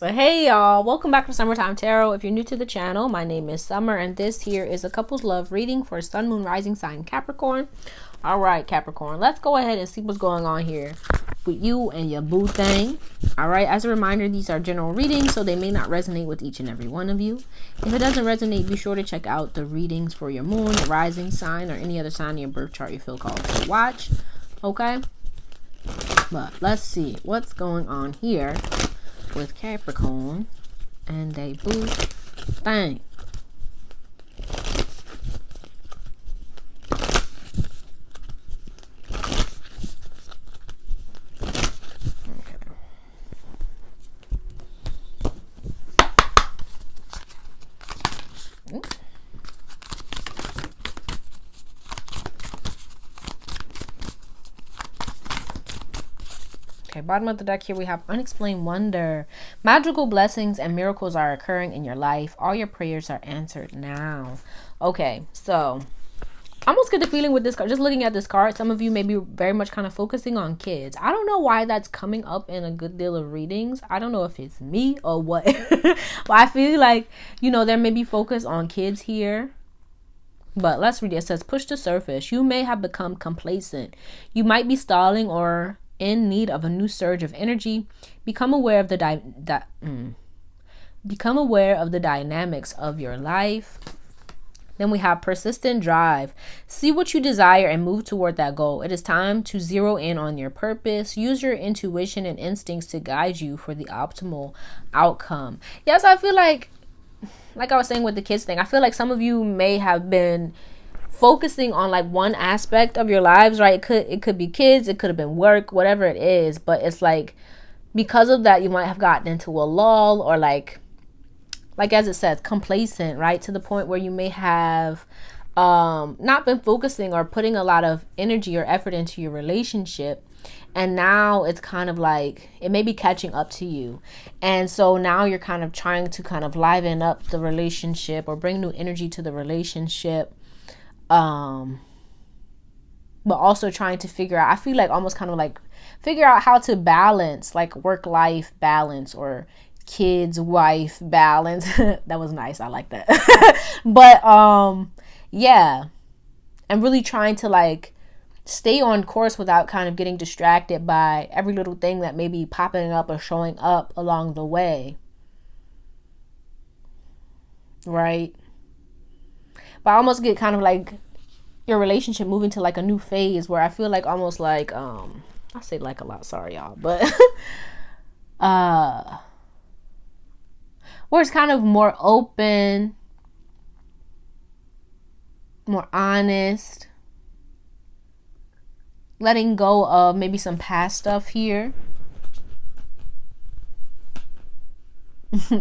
But hey y'all, welcome back to Summertime Tarot. If you're new to the channel, my name is Summer and this here is a couple's love reading for Sun, Moon, Rising sign Capricorn. All right, Capricorn, let's go ahead and see what's going on here with you and your boo thing. All right, as a reminder, these are general readings, so they may not resonate with each and every one of you. If it doesn't resonate, be sure to check out the readings for your moon, your rising sign, or any other sign in your birth chart you feel called to watch. Okay, but let's see what's going on here with Capricorn and they boo thing. Okay, bottom of the deck here we have unexplained wonder. Magical blessings and miracles are occurring in your life. All your prayers are answered now. Okay, so I almost get the feeling with this card, just looking at this card, some of you may be very much kind of focusing on kids. I don't know why that's coming up in a good deal of readings. I don't know if it's me or what. But I feel like, you know, there may be focus on kids here. But let's read it. It says, push the surface. You may have become complacent. You might be stalling or in need of a new surge of energy. Become aware of the dynamics of your life. Then we have persistent drive. See what you desire and move toward that goal. It is time to zero in on your purpose. Use your intuition and instincts to guide you for the optimal outcome. Yes, I feel like I was saying with the kids thing, I feel like some of you may have been focusing on like one aspect of your lives, right? It could be kids, it could have been work, whatever it is, but it's like because of that you might have gotten into a lull or like as it says, complacent, right? To the point where you may have not been focusing or putting a lot of energy or effort into your relationship. And now it's kind of like it may be catching up to you. And so now you're kind of trying to kind of liven up the relationship or bring new energy to the relationship. But also trying to figure out, I feel like almost kind of like figure out how to balance like work-life balance or kids-wife balance. That was nice. I like that. But yeah. And really trying to like stay on course without kind of getting distracted by every little thing that may be popping up or showing up along the way. Right? But I almost get kind of like your relationship moving to like a new phase where I feel like almost like I say like a lot, sorry y'all, but where it's kind of more open, more honest, letting go of maybe some past stuff here.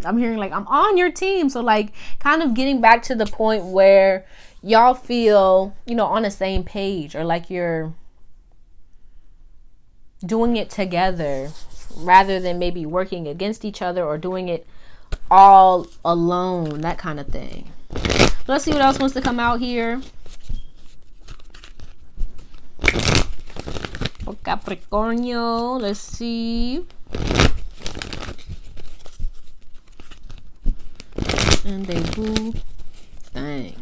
I'm hearing like I'm on your team, so like kind of getting back to the point where y'all feel, you know, on the same page or like you're doing it together rather than maybe working against each other or doing it all alone, that kind of thing. Let's see what else wants to come out here. For Capricornio, let's see. And they boo thing.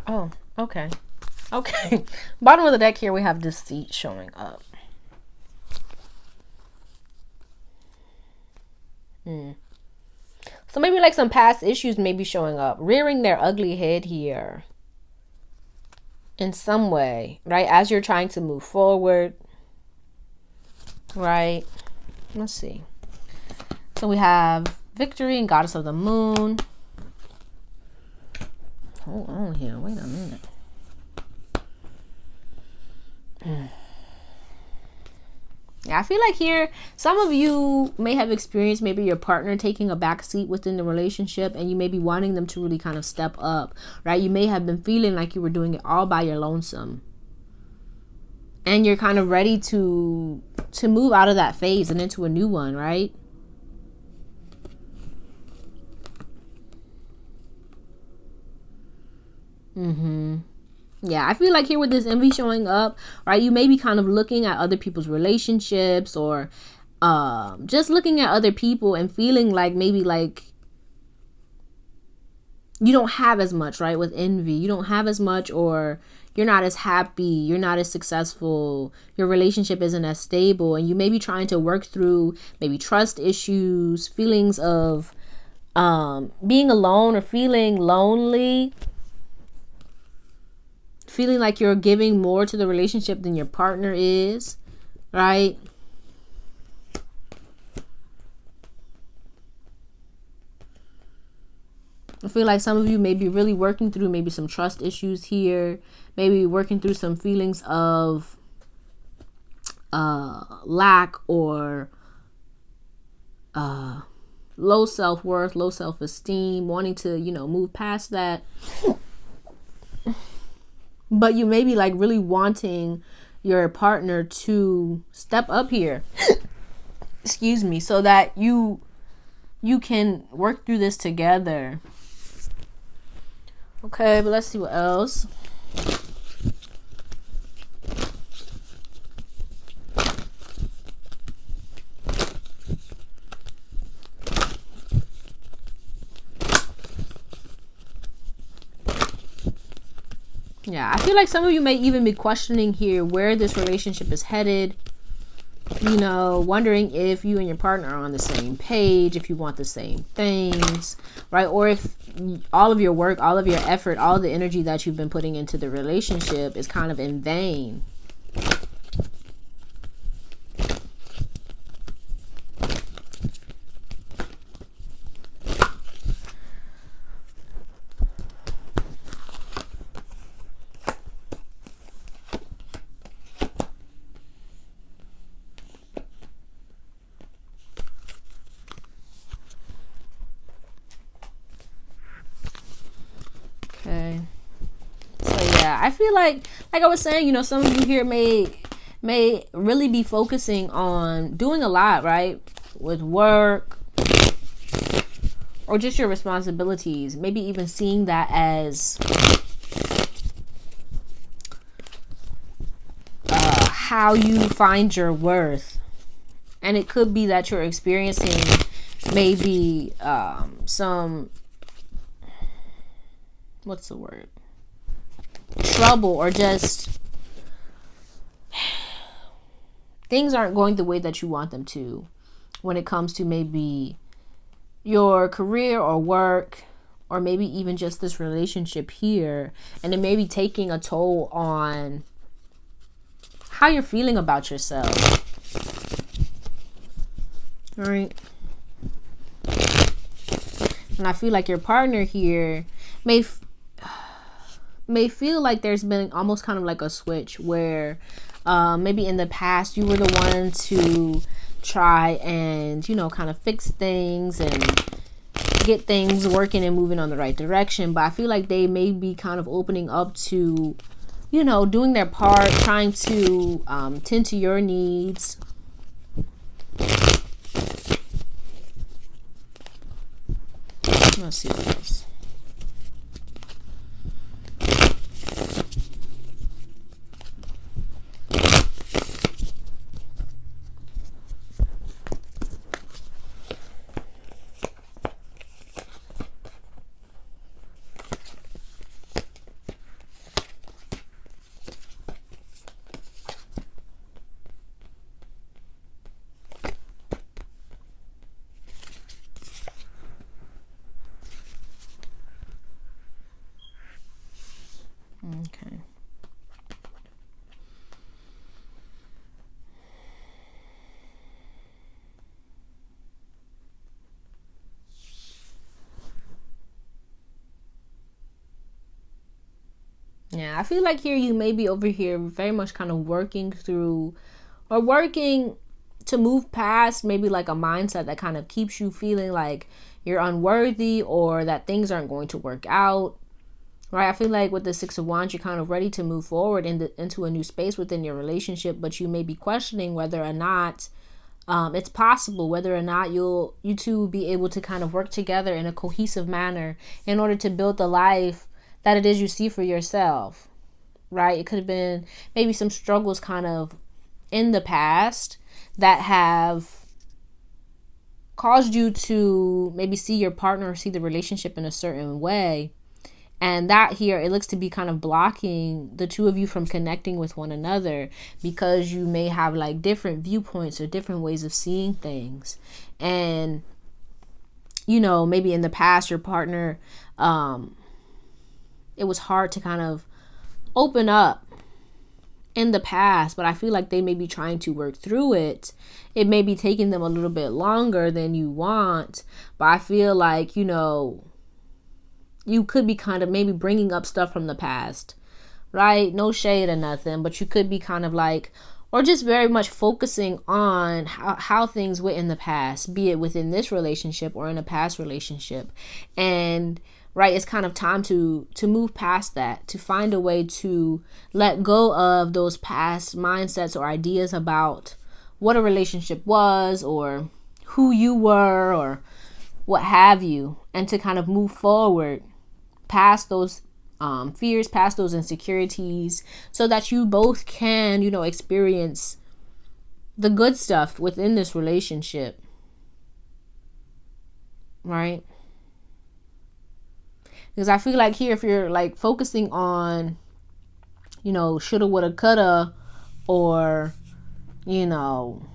Oh, okay. Okay. Bottom of the deck here we have deceit showing up. So maybe like some past issues may be showing up, rearing their ugly head here in some way, right? As you're trying to move forward, right? Let's see. So we have victory and goddess of the moon. Hold on here. Wait a minute. Yeah, I feel like here, some of you may have experienced maybe your partner taking a back seat within the relationship, and you may be wanting them to really kind of step up, right? You may have been feeling like you were doing it all by your lonesome. And you're kind of ready to move out of that phase and into a new one, right? Yeah, I feel like here with this envy showing up, right, you may be kind of looking at other people's relationships, or just looking at other people and feeling like maybe like you don't have as much, right? With envy, you don't have as much, or you're not as happy, you're not as successful, your relationship isn't as stable, and you may be trying to work through maybe trust issues, feelings of being alone or feeling lonely, feeling like you're giving more to the relationship than your partner is, right? I feel like some of you may be really working through maybe some trust issues here, maybe working through some feelings of lack, or low self-worth, low self-esteem, wanting to, move past that. But you may be like really wanting your partner to step up here, excuse me, so that you can work through this together. Okay, but let's see what else. Yeah, I feel like some of you may even be questioning here where this relationship is headed. Wondering if you and your partner are on the same page, if you want the same things, right? Or if all of your work, all of your effort, all the energy that you've been putting into the relationship is kind of in vain. Okay. So yeah, I feel like I was saying, some of you here may really be focusing on doing a lot, right? With work, or just your responsibilities. Maybe even seeing that as how you find your worth. And it could be that you're experiencing maybe some, what's the word? Trouble, or just things aren't going the way that you want them to when it comes to maybe your career or work, or maybe even just this relationship here. And it may be taking a toll on how you're feeling about yourself. All right. And I feel like your partner here may feel like there's been almost kind of like a switch where maybe in the past you were the one to try and, kind of fix things and get things working and moving on the right direction. But I feel like they may be kind of opening up to, doing their part, trying to tend to your needs. Let's see what else. Okay. Yeah, I feel like here you may be over here very much kind of working through, or working to move past maybe like a mindset that kind of keeps you feeling like you're unworthy, or that things aren't going to work out. right? I feel like with the Six of Wands, you're kind of ready to move forward into a new space within your relationship, but you may be questioning whether or not it's possible, whether or not you two will be able to kind of work together in a cohesive manner in order to build the life that it is you see for yourself, right? It could have been maybe some struggles kind of in the past that have caused you to maybe see your partner or see the relationship in a certain way. And that here, it looks to be kind of blocking the two of you from connecting with one another because you may have like different viewpoints or different ways of seeing things. And, you know, maybe in the past, your partner, it was hard to kind of open up in the past, but I feel like they may be trying to work through it. It may be taking them a little bit longer than you want, but I feel like, you know, you could be kind of maybe bringing up stuff from the past, right? No shade or nothing, but you could be kind of like, or just very much focusing on how things went in the past, be it within this relationship or in a past relationship. And right, it's kind of time to move past that, to find a way to let go of those past mindsets or ideas about what a relationship was or who you were or what have you, and to kind of move forward past those fears, past those insecurities, so that you both can, you know, experience the good stuff within this relationship, right? Because I feel like here, if you're like focusing on, you know, shoulda, woulda, coulda, or, you know,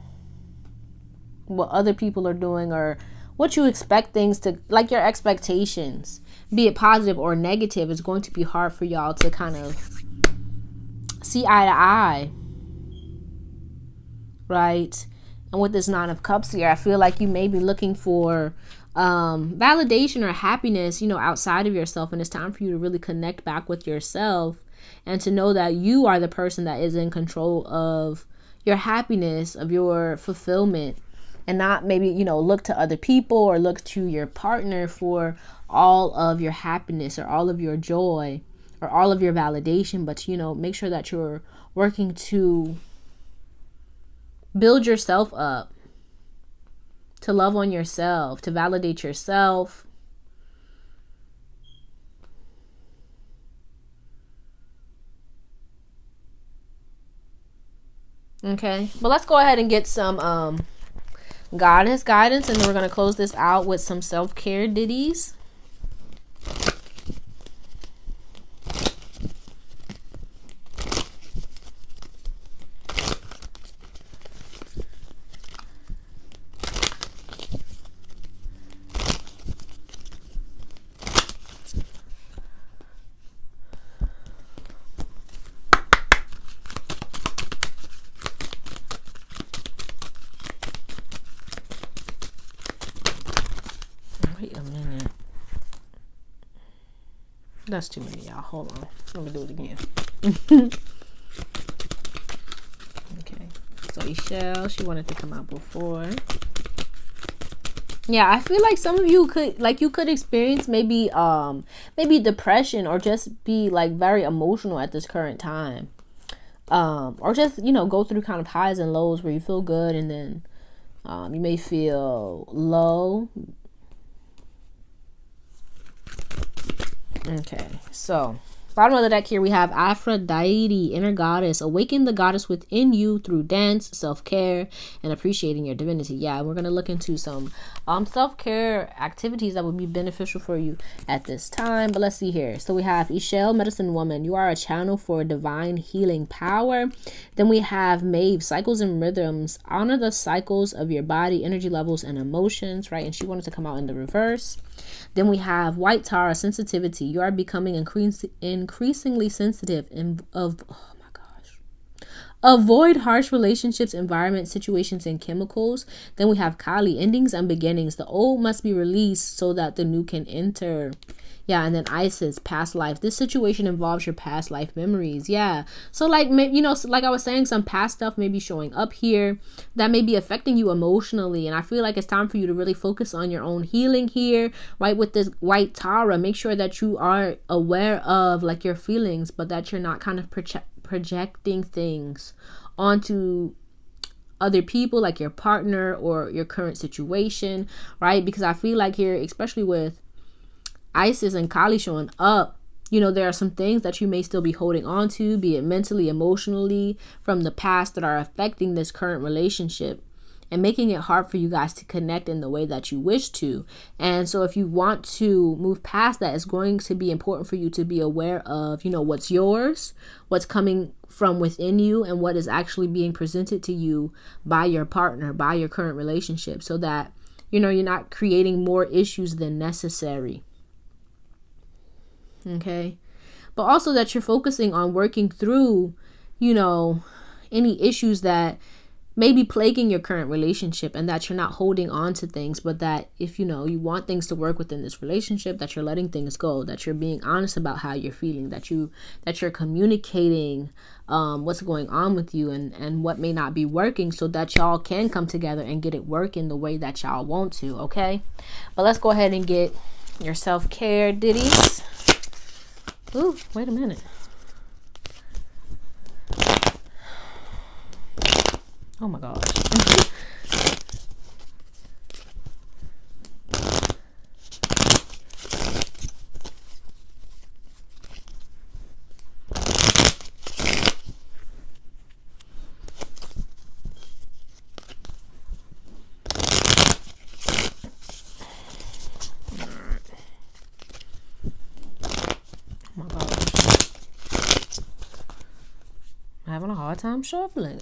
what other people are doing or what you expect things to, like your expectations, be it positive or negative, is going to be hard for y'all to kind of see eye to eye, right? And with this Nine of Cups here, I feel like you may be looking for validation or happiness, you know, outside of yourself. And it's time for you to really connect back with yourself and to know that you are the person that is in control of your happiness, of your fulfillment, and not maybe, you know, look to other people or look to your partner for all of your happiness or all of your joy or all of your validation. But, you know, make sure that you're working to build yourself up, to love on yourself, to validate yourself. Okay, but let's go ahead and get some goddess guidance, and then we're going to close this out with some self-care ditties. Wait a minute. That's too many, y'all. Hold on. Let me do it again. Okay. So Michelle, she wanted to come out before. Yeah, I feel like some of you could, like, you could experience maybe depression or just be like very emotional at this current time. Or just, you know, go through kind of highs and lows where you feel good and then you may feel low. Okay, so bottom of the deck here we have Aphrodite, inner goddess. Awaken the goddess within you through dance, self-care, and appreciating your divinity. Yeah, we're gonna look into some self-care activities that would be beneficial for you at this time. But let's see here. So we have Ishel, medicine woman. You are a channel for divine healing power. Then we have Maeve, cycles and rhythms. Honor the cycles of your body, energy levels, and emotions, right? And she wanted to come out in the reverse. Then we have White Tara, sensitivity. You are becoming increasingly sensitive avoid harsh relationships, environments, situations, and chemicals. Then we have Kali, endings and beginnings. The old must be released so that the new can enter. Yeah, and then Isis, past life. This situation involves your past life memories. Yeah. So like, you know, like I was saying, some past stuff may be showing up here that may be affecting you emotionally. And I feel like it's time for you to really focus on your own healing here, right? With this white Tara, make sure that you are aware of like your feelings, but that you're not kind of projecting things onto other people, like your partner or your current situation, right? Because I feel like here, especially with Isis and Kali showing up, you know, there are some things that you may still be holding on to, be it mentally, emotionally, from the past that are affecting this current relationship and making it hard for you guys to connect in the way that you wish to. And so if you want to move past that, it's going to be important for you to be aware of, you know, what's yours, what's coming from within you, and what is actually being presented to you by your partner, by your current relationship, so that, you know, you're not creating more issues than necessary. Okay. But also that you're focusing on working through, you know, any issues that may be plaguing your current relationship, and that you're not holding on to things, but that if, you know, you want things to work within this relationship, that you're letting things go, that you're being honest about how you're feeling, that you're communicating what's going on with you and what may not be working, so that y'all can come together and get it working the way that y'all want to. Okay. But let's go ahead and get your self-care ditties. Ooh, wait a minute. Oh my gosh. I'm having a hard time shuffling.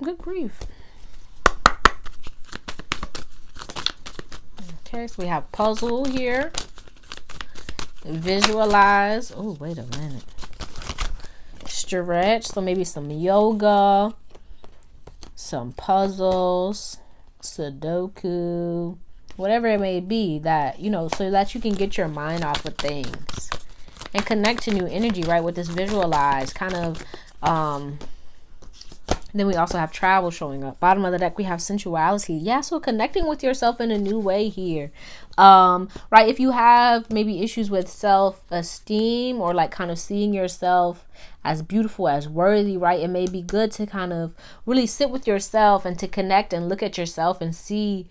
Good grief. Okay, so we have puzzle here. Visualize. Oh, wait a minute. Stretch. So maybe some yoga, some puzzles, Sudoku, whatever it may be, that, you know, so that you can get your mind off of things and connect to new energy, right? With this visualize kind of, then we also have travel showing up. Bottom of the deck, we have sensuality. Yeah, so connecting with yourself in a new way here. Right, if you have maybe issues with self-esteem, or like kind of seeing yourself as beautiful, as worthy, right? It may be good to kind of really sit with yourself and to connect and look at yourself and see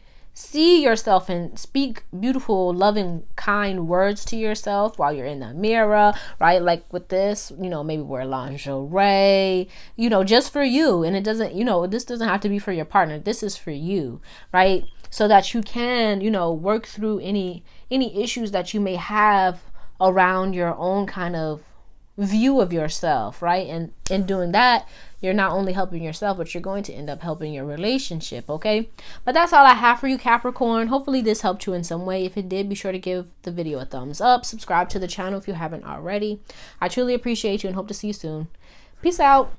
yourself and speak beautiful, loving, kind words to yourself while you're in the mirror, right? Like with this, you know, maybe wear lingerie, you know, just for you. And it doesn't, you know, this doesn't have to be for your partner. This is for you, right? So that you can, you know, work through any issues that you may have around your own kind of view of yourself, right? And in doing that, you're not only helping yourself, but you're going to end up helping your relationship. Okay, but that's all I have for you, Capricorn. Hopefully this helped you in some way. If it did, be sure to give the video a thumbs up, subscribe to the channel if you haven't already. I truly appreciate you and hope to see you soon. Peace out.